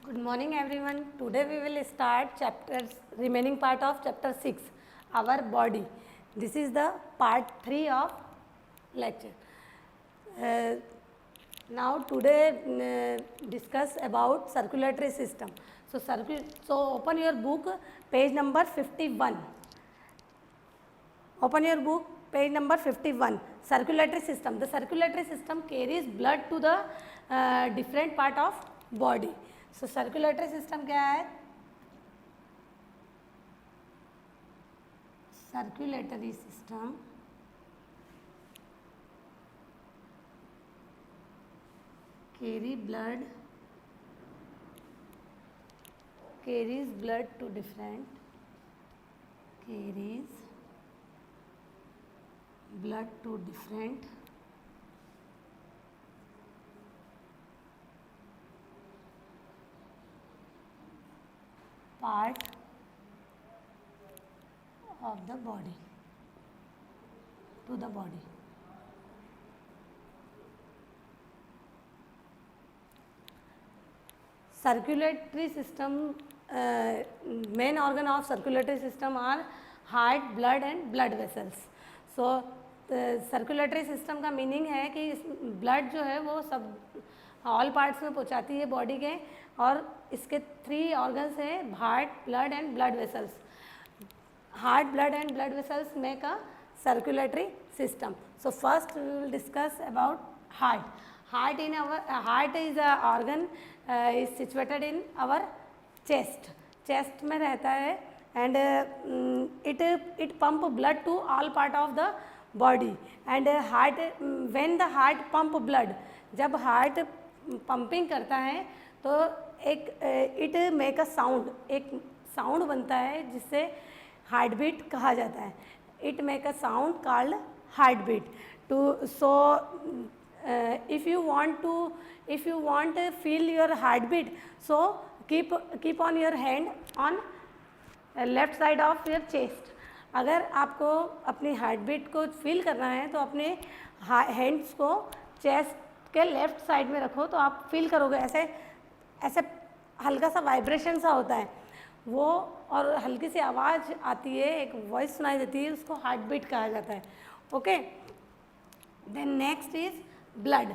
Good morning everyone. Today we will start remaining part of chapter 6, our body. This is the part 3 of lecture. Uh, Now today discuss about circulatory system. So open your book, page number 51. Open your book, page number 51. Circulatory system. The circulatory system carries blood to the different part of body. So circulatory system क्या है? Circulatory system carries blood to different part of the body to the body. Circulatory system, main organ of circulatory system are heart, blood and blood vessels. So circulatory system का meaning है कि blood जो है वो सब all parts में पहुंचाती है बॉडी के, और इसके 3 ऑर्गन्स हैं, heart, blood and blood vessels. Heart, blood and blood vessels make a circulatory system. So first we will discuss about heart. Heart is a organ is situated in our chest. Chest में रहता है, and it pump blood to all part of the body. And heart, when the heart pump blood, जब heart pumping करता है तो it make a sound, एक sound बनता है जिससे हार्ट बीट कहा जाता है. It make a sound called heart beat. To so if you want feel your heart beat, so keep on your hand on left side of your chest. अगर आपको अपनी हार्ट बीट को feel करना है तो अपने हैंड्स को chest के लेफ्ट साइड में रखो, तो आप फील करोगे ऐसे हल्का सा वाइब्रेशन सा होता है वो, और हल्की सी आवाज़ आती है, एक वॉइस सुनाई देती है, उसको हार्ट बीट कहा जाता है. Okay. Then next is blood.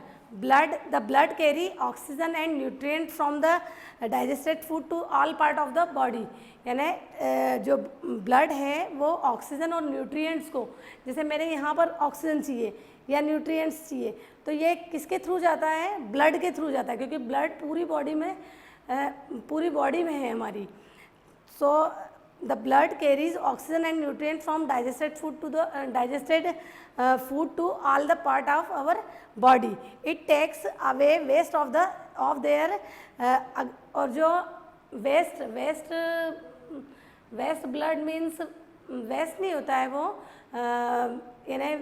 The blood carry oxygen and nutrient from the digested food to all part of the body. यानी जो ब्लड है वो ऑक्सीजन और न्यूट्रिएंट्स को, जैसे मेरे यहाँ पर ऑक्सीजन चाहिए या न्यूट्रिएंट्स चाहिए, तो ये किसके थ्रू जाता है? ब्लड के थ्रू जाता है, क्योंकि ब्लड पूरी बॉडी में है हमारी. So the blood carries oxygen and nutrients from digested food to all the part of our body. It takes away waste of their और जो waste blood means waste नहीं होता है वो, यानी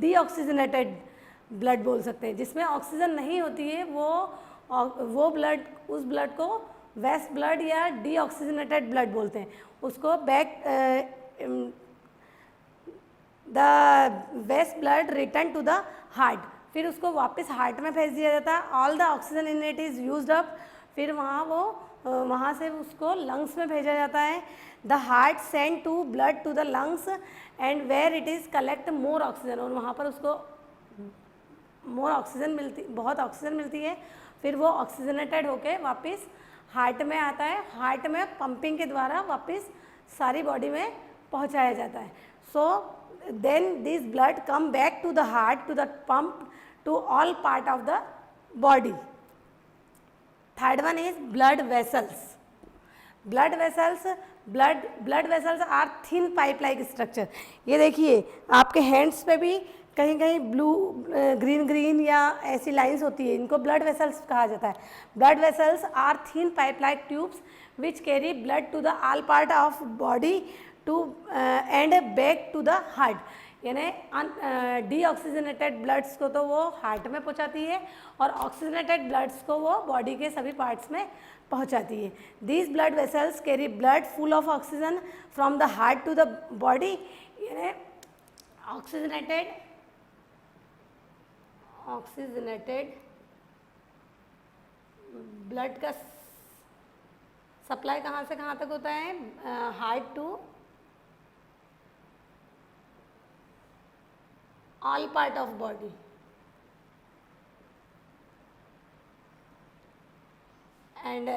डीऑक्सीजनेटेड ब्लड बोल सकते हैं, जिसमें ऑक्सीजन नहीं होती है, वो ब्लड, उस ब्लड को वेस्ट ब्लड या डीऑक्सीजनेटेड ब्लड बोलते हैं. उसको the waste blood return to the heart. फिर उसको वापस हार्ट में भेज दिया जाता है. All the oxygen in it is used up. फिर वहाँ से उसको लंग्स में भेजा जाता है. The heart send to blood to the lungs and where it is collect more oxygen, और वहाँ पर उसको बहुत ऑक्सीजन मिलती है. फिर वो ऑक्सीजनेटेड होके वापस हार्ट में आता है. हार्ट में पंपिंग के द्वारा वापस सारी बॉडी में पहुंचाया जाता है. So then this blood come back to the heart to the pump to all part of the body. Third one is blood vessels. Blood vessels are thin pipe like structure. ये देखिए आपके hands पे भी कहीं कहीं blue green या ऐसी lines होती है, इनको ब्लड वेसल्स कहा जाता है. Blood vessels are thin pipe like tubes which carry blood to the all part of body to and back to the heart. यानी डीऑक्सीजनेटेड ब्लड्स को तो वो हार्ट में पहुंचाती है, और ऑक्सीजनेटेड ब्लड्स को वो बॉडी के सभी पार्ट्स में पहुंचाती है. These blood vessels carry blood full of oxygen from the heart to the body. यानी oxygenated ब्लड का सप्लाई कहाँ से कहाँ तक होता है? Heart to all part of body. And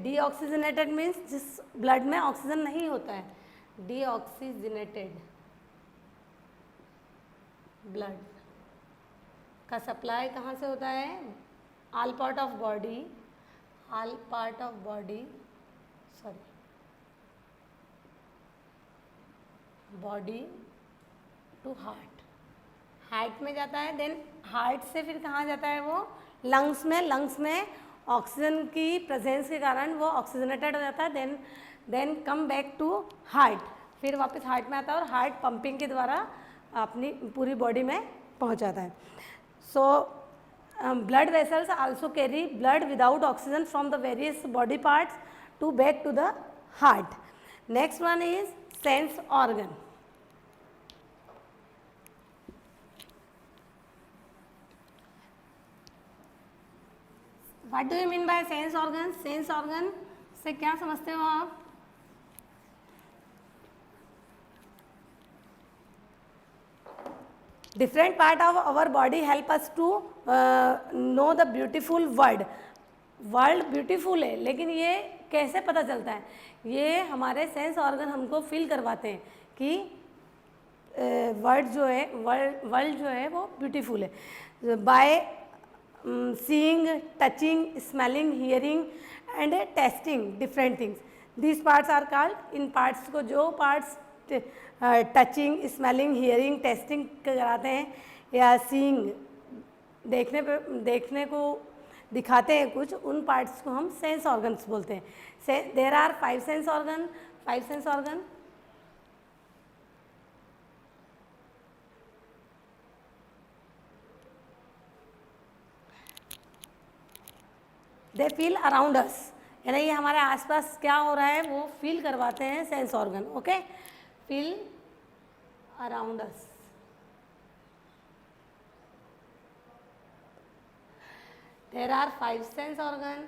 deoxygenated means जिस ब्लड में ऑक्सीजन नहीं होता है, डीऑक्सीजनेटेड ब्लड का सप्लाई कहाँ से होता है? All part of body, all part of body, sorry, body to heart, heart में जाता है, देन हार्ट से फिर कहाँ जाता है वो? लंग्स में, लंग्स में ऑक्सीजन की प्रेजेंस के कारण वो ऑक्सीजनेटेड हो जाता है, then come back to heart, फिर वापस हार्ट में आता है और हार्ट पंपिंग के द्वारा अपनी पूरी बॉडी में पहुंचाता है। So blood vessels also carry blood without oxygen from the various body parts to back to the heart. Next one is sense organ. What do you mean by sense organ? Sense organ से क्या समझते हो आप? Different part of our body help us to know the beautiful world. World beautiful है, लेकिन ये कैसे पता चलता है? ये हमारे सेंस ऑर्गन हमको फील करवाते हैं कि वर्ल्ड जो है, वर्ल्ड जो है वो ब्यूटीफुल है। By seeing, touching, smelling, hearing and tasting different things, these parts are called, इन पार्ट्स को, जो parts touching, smelling, hearing, tasting कराते हैं या सीइंग, देखने को दिखाते हैं कुछ, उन पार्ट्स को हम सेंस ऑर्गन्स बोलते हैं। There are 5 sense organ, 5 sense organ. They feel around us, यानी ये हमारे आसपास क्या हो रहा है वो फील करवाते हैं sense organ. Okay, feel around us. There are 5 sense organ.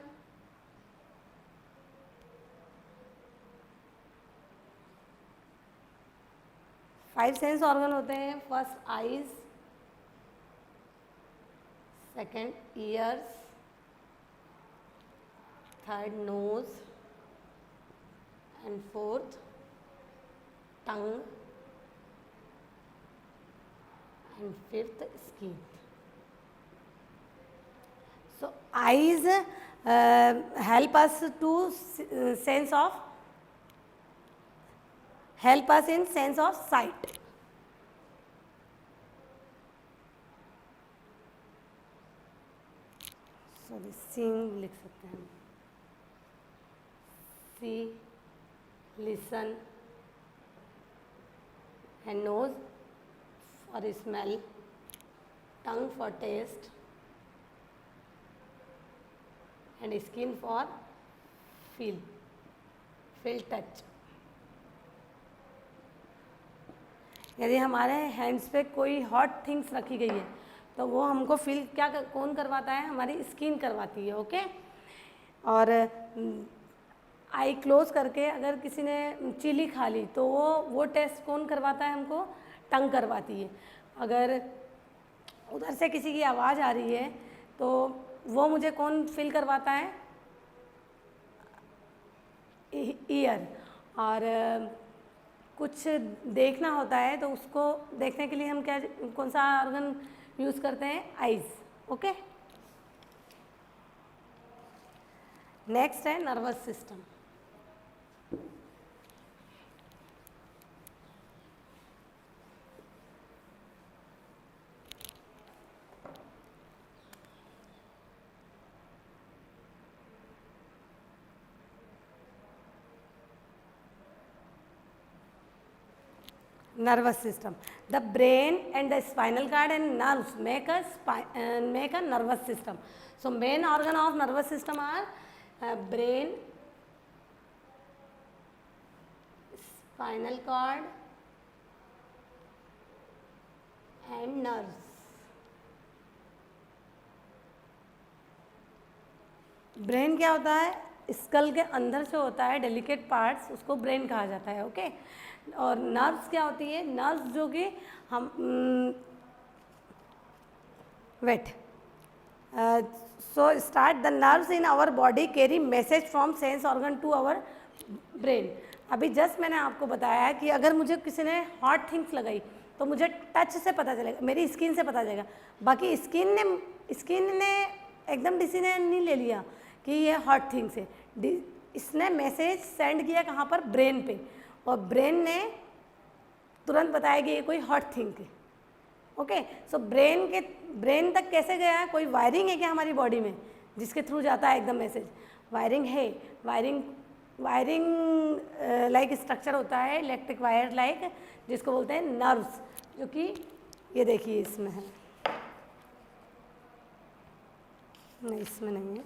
Five sense organ होते हैं। First eyes, second ears, third nose and fourth tongue and fifth skin. So eyes help us to sense of, help us in sense of sight. Sorry, seeing लिख सकते हैं हम। See, listen and nose for smell, tongue for taste and skin for feel touch. यदि हमारे hands पे कोई hot things रखी गई है तो वो हमको फील कौन करवाता है? हमारी स्किन करवाती है। ओके, और आई क्लोज करके अगर किसी ने चिली खा ली तो वो टेस्ट कौन करवाता है हमको? टंग करवाती है। अगर उधर से किसी की आवाज़ आ रही है तो वो मुझे कौन फील करवाता है? ईयर। और कुछ देखना होता है तो उसको देखने के लिए हम क्या, कौन सा ऑर्गन यूज़ करते हैं? आइज़। ओके, नेक्स्ट है nervous system. nervous system. The brain and the spinal cord and nerves make a nervous system. So main organ of nervous system are brain, spinal cord and nerves. Brain क्या होता है, school के अंदर से होता है delicate parts, उसको brain कहा जाता है। ओके, और नर्व्स क्या होती है, नर्व्स जो कि हम wait so start the nerves in our body carry message from sense organ to our brain. अभी जस्ट मैंने आपको बताया कि अगर मुझे किसी ने हॉट थिंग्स लगाई तो मुझे टच से पता चलेगा, मेरी स्किन से पता चलेगा। बाकी स्किन ने एकदम डिसीजन नहीं ले लिया कि ये हॉट थिंग्स है, इसने मैसेज सेंड किया कहाँ पर, ब्रेन पे, और ब्रेन ने तुरंत बताया कि ये कोई हॉट थिंग है। ओके, सो ब्रेन तक कैसे गया है, कोई वायरिंग है क्या हमारी बॉडी में जिसके थ्रू जाता है एकदम मैसेज? वायरिंग है, वायरिंग लाइक स्ट्रक्चर होता है, इलेक्ट्रिक वायर लाइक, जिसको बोलते हैं नर्व्स, जो कि ये देखिए इसमें है, नहीं इसमें नहीं है।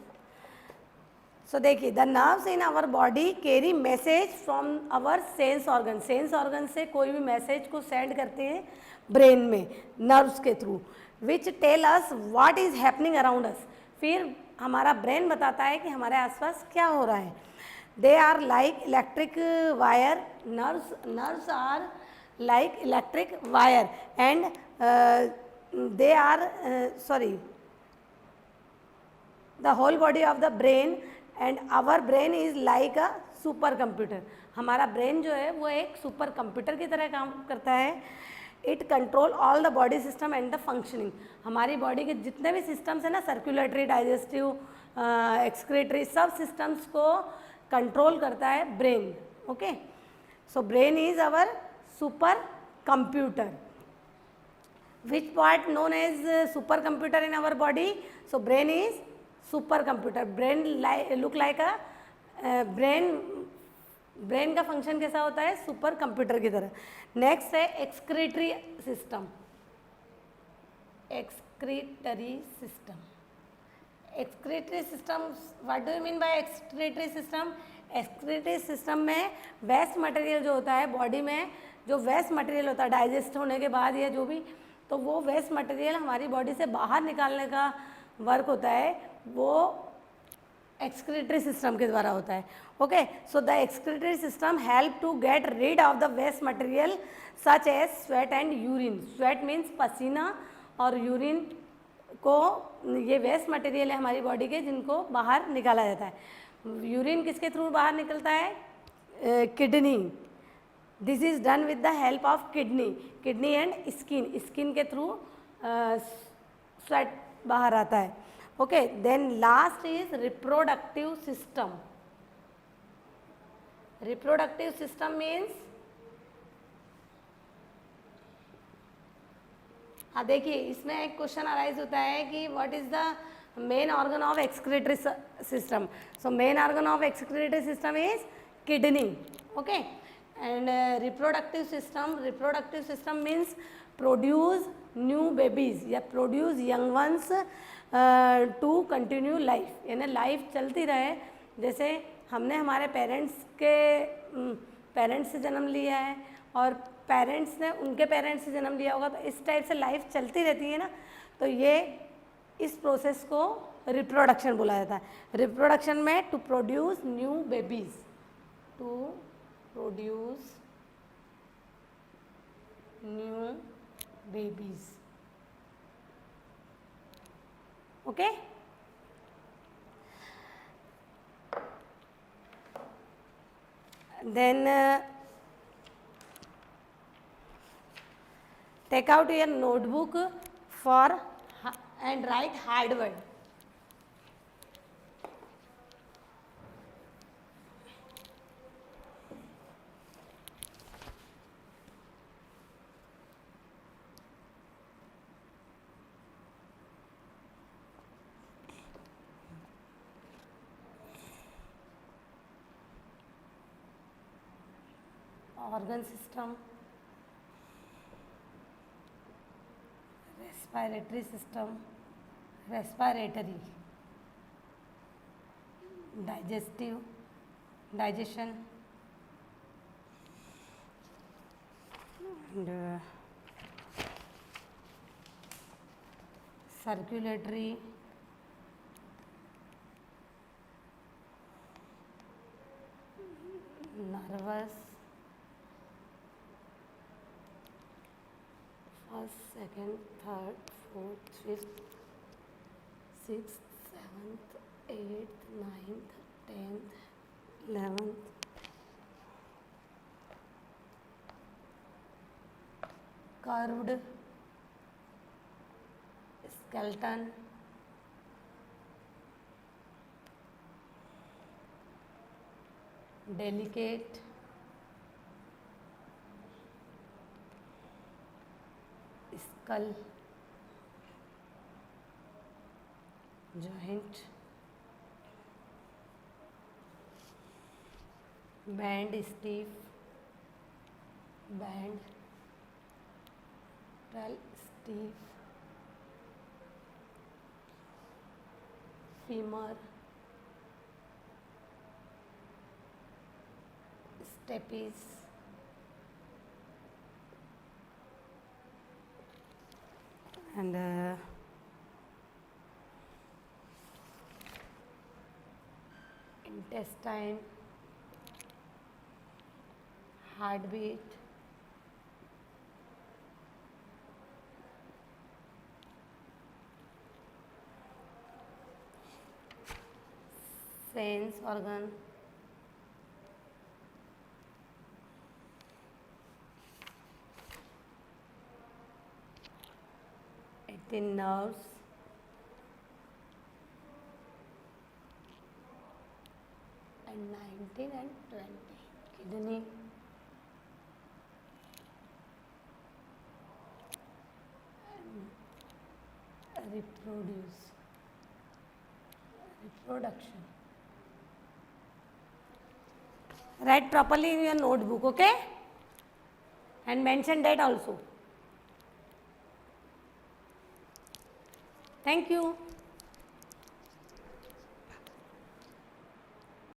सो देखिए, the nerves in our body carry message from our sense organ, sense organ से कोई भी मैसेज को सेंड करते हैं ब्रेन में नर्व्स के through, which tell us what is happening around us. फिर हमारा ब्रेन बताता है कि हमारे आसपास क्या हो रहा है। They are like electric wire, nerves are like electric wire and they are the whole body of the brain and our brain is like a super computer. हमारा ब्रेन जो है वो एक सुपर कंप्यूटर की तरह काम करता है। It control all the body system and the functioning. हमारी बॉडी के जितने भी सिस्टम्स हैं ना, सर्कुलेटरी, डाइजेस्टिव, एक्सक्रीटरी, सब सिस्टम्स को कंट्रोल करता है brain. Okay, so brain is our super computer. Which part known as super computer in our body? So brain is super computer. Brain look like a brain का function कैसा होता है, super computer की तरह। Next है excretory system. Excretory system, excretory system, what do you mean bye excretory system? Excretory system में waste material जो होता है बॉडी में, जो वेस्ट मटेरियल होता है डाइजेस्ट होने के बाद या जो भी, तो वो वेस्ट मटेरियल हमारी बॉडी से बाहर निकालने का वर्क होता है, वो एक्सक्रीटरी सिस्टम के द्वारा होता है। Okay, so the excretory system help to get rid of the waste material such as sweat and urine. Sweat means पसीना, और यूरिन को, ये वेस्ट मटेरियल है हमारी बॉडी के जिनको बाहर निकाला जाता है। यूरिन किसके थ्रू बाहर निकलता है? Kidney. This is done with the help of kidney and skin के थ्रू स्वेट बाहर आता है। Okay, then last is reproductive system. Reproductive system means, हाँ देखिए इसमें एक क्वेश्चन अराइज होता है कि what is the main organ of excretory system. So main organ of excretory system is kidney. Okay, and reproductive system means produce new babies या produce young ones to continue life, यानी life चलती रहे। जैसे हमने हमारे parents से जन्म लिया है और पेरेंट्स ने उनके पेरेंट्स से जन्म लिया होगा, तो इस टाइप से लाइफ चलती रहती है ना, तो ये इस प्रोसेस को रिप्रोडक्शन बोला जाता है। रिप्रोडक्शन में to produce new babies, to produce new babies. Okay, then take out your notebook for and write hard word. organ system, respiratory system, respiratory, digestion, and circulatory, nervous, first, second, third, fourth, fifth, sixth, seventh, eighth, ninth, 10th, 11th, curved, skeleton, delicate, skull, joint, band stiff, band, stiff, femur, stapes, and intestine, heartbeat, sense organ, nerves, and 19 and 20, kidney, and reproduction. Write properly in your notebook, okay? And mention that also. Thank you.